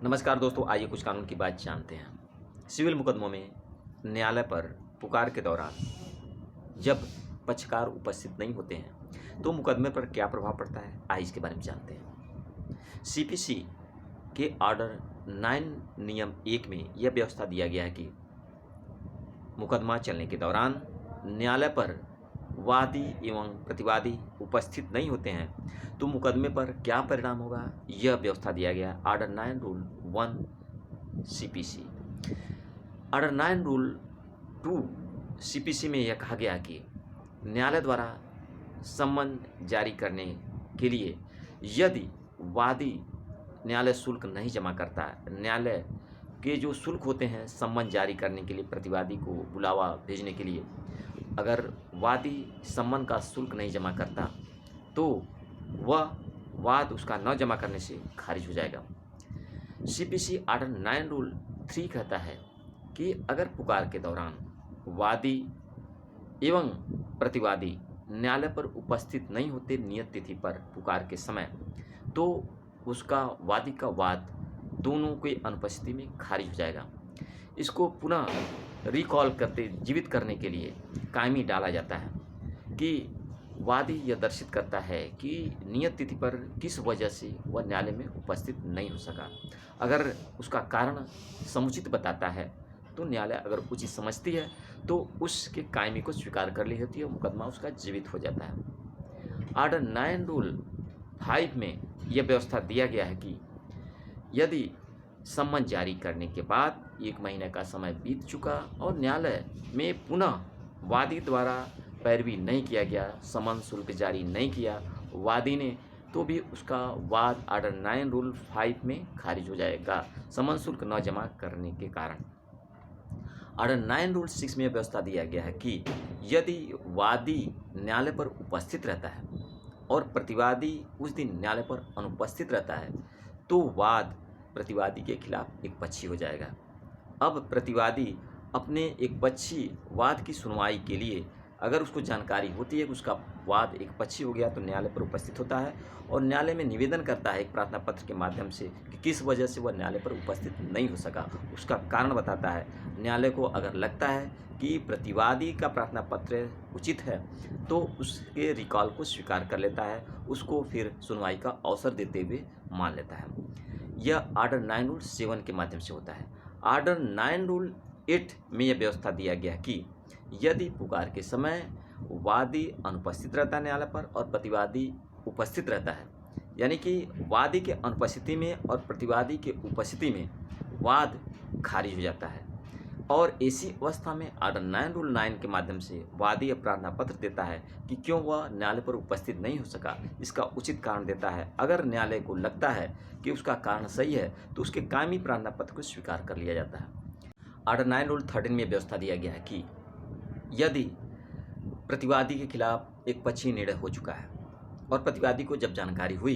नमस्कार दोस्तों, आइए कुछ कानून की बात जानते हैं। सिविल मुकदमों में न्यायालय पर पुकार के दौरान जब पक्षकार उपस्थित नहीं होते हैं तो मुकदमे पर क्या प्रभाव पड़ता है, आइए इसके बारे में जानते हैं। सीपीसी के ऑर्डर 9 नियम 1 में यह व्यवस्था दिया गया है कि मुकदमा चलने के दौरान न्यायालय पर वादी एवं प्रतिवादी उपस्थित नहीं होते हैं तो मुकदमे पर क्या परिणाम होगा, यह व्यवस्था दिया गया order 9 rule 1 CPC. Order 9 rule 2 CPC में यह कहा गया कि न्यायालय द्वारा सम्मन जारी करने के लिए यदि वादी न्यायालय शुल्क नहीं जमा करता, न्यायालय के जो शुल्क होते हैं सम्मन जारी करने के लिए, प्रतिवादी को बुलावा भेजने के लिए, अगर वादी सम्मन का शुल्क नहीं जमा करता तो वह वाद उसका न जमा करने से खारिज हो जाएगा। सीपीसी ऑर्डर 9 रूल 3 कहता है कि अगर पुकार के दौरान वादी एवं प्रतिवादी न्यायालय पर उपस्थित नहीं होते नियत तिथि पर पुकार के समय, तो उसका वादी का वाद दोनों की अनुपस्थिति में खारिज हो जाएगा। इसको पुनः रिकॉल करते जीवित करने के लिए कायमी डाला जाता है कि वादी यह दर्शित करता है कि नियत तिथि पर किस वजह से वह न्यायालय में उपस्थित नहीं हो सका। अगर उसका कारण समुचित बताता है तो न्यायालय अगर उचित समझती है तो उसके कायमी को स्वीकार कर ली होती है, मुकदमा उसका जीवित हो जाता है। ऑर्डर 9 रूल 5 में यह व्यवस्था दिया गया है कि यदि सम्मन जारी करने के बाद 1 महीने का समय बीत चुका और न्यायालय में पुनः वादी द्वारा पैरवी नहीं किया गया, सम्मन शुल्क जारी नहीं किया वादी ने, तो भी उसका वाद ऑर्डर 9 रूल 5 में खारिज हो जाएगा सम्मन शुल्क न जमा करने के कारण। ऑर्डर 9 रूल 6 में व्यवस्था दिया गया है कि यदि वादी न्यायालय पर उपस्थित रहता है और प्रतिवादी उस दिन न्यायालय पर अनुपस्थित रहता है तो वाद प्रतिवादी के खिलाफ एक पक्षी हो जाएगा। अब प्रतिवादी अपने एक पक्षी वाद की सुनवाई के लिए अगर उसको जानकारी होती है कि उसका वाद एक पक्षी हो गया तो न्यायालय पर उपस्थित होता है और न्यायालय में निवेदन करता है एक प्रार्थना पत्र के माध्यम से कि किस वजह से वह न्यायालय पर उपस्थित नहीं हो सका, उसका कारण बताता है। न्यायालय को अगर लगता है कि प्रतिवादी का प्रार्थना पत्र उचित है तो उसके रिकॉल को स्वीकार कर लेता है, उसको फिर सुनवाई का अवसर देते हुए मान लेता है। यह ऑर्डर 9 रूल 7 के माध्यम से होता है। ऑर्डर 9 रूल 8 में यह व्यवस्था दिया गया कि यदि पुकार के समय वादी अनुपस्थित रहता है न्यायालय पर और प्रतिवादी उपस्थित रहता है, यानी कि वादी के अनुपस्थिति में और प्रतिवादी के उपस्थिति में वाद खारिज हो जाता है और ऐसी अवस्था में ऑर्डर 9 रूल 9 के माध्यम से वादी प्रार्थना पत्र देता है कि क्यों वह न्यायालय पर उपस्थित नहीं हो सका, इसका उचित कारण देता है। अगर न्यायालय को लगता है कि उसका कारण सही है तो उसके कायमी प्रार्थना पत्र को स्वीकार कर लिया जाता है। ऑर्डर 9 रूल 13 में व्यवस्था दिया गया है कि यदि प्रतिवादी के खिलाफ एक पक्षी निर्णय हो चुका है और प्रतिवादी को जब जानकारी हुई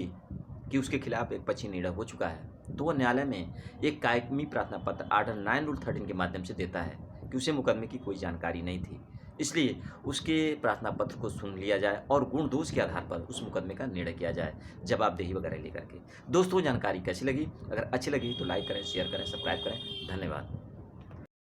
कि उसके खिलाफ एक पक्षी निर्णय हो चुका है तो वह न्यायालय में एक कायमी प्रार्थना पत्र ऑर्डर 9 रूल 13 के माध्यम से देता है कि उसे मुकदमे की कोई जानकारी नहीं थी, इसलिए उसके प्रार्थना पत्र को सुन लिया जाए और गुण दोष के आधार पर उस मुकदमे का निर्णय किया जाए, जवाबदेही वगैरह लेकर के। दोस्तों, जानकारी कैसी लगी? अगर अच्छी लगी तो लाइक करें, शेयर करें, सब्सक्राइब करें। धन्यवाद।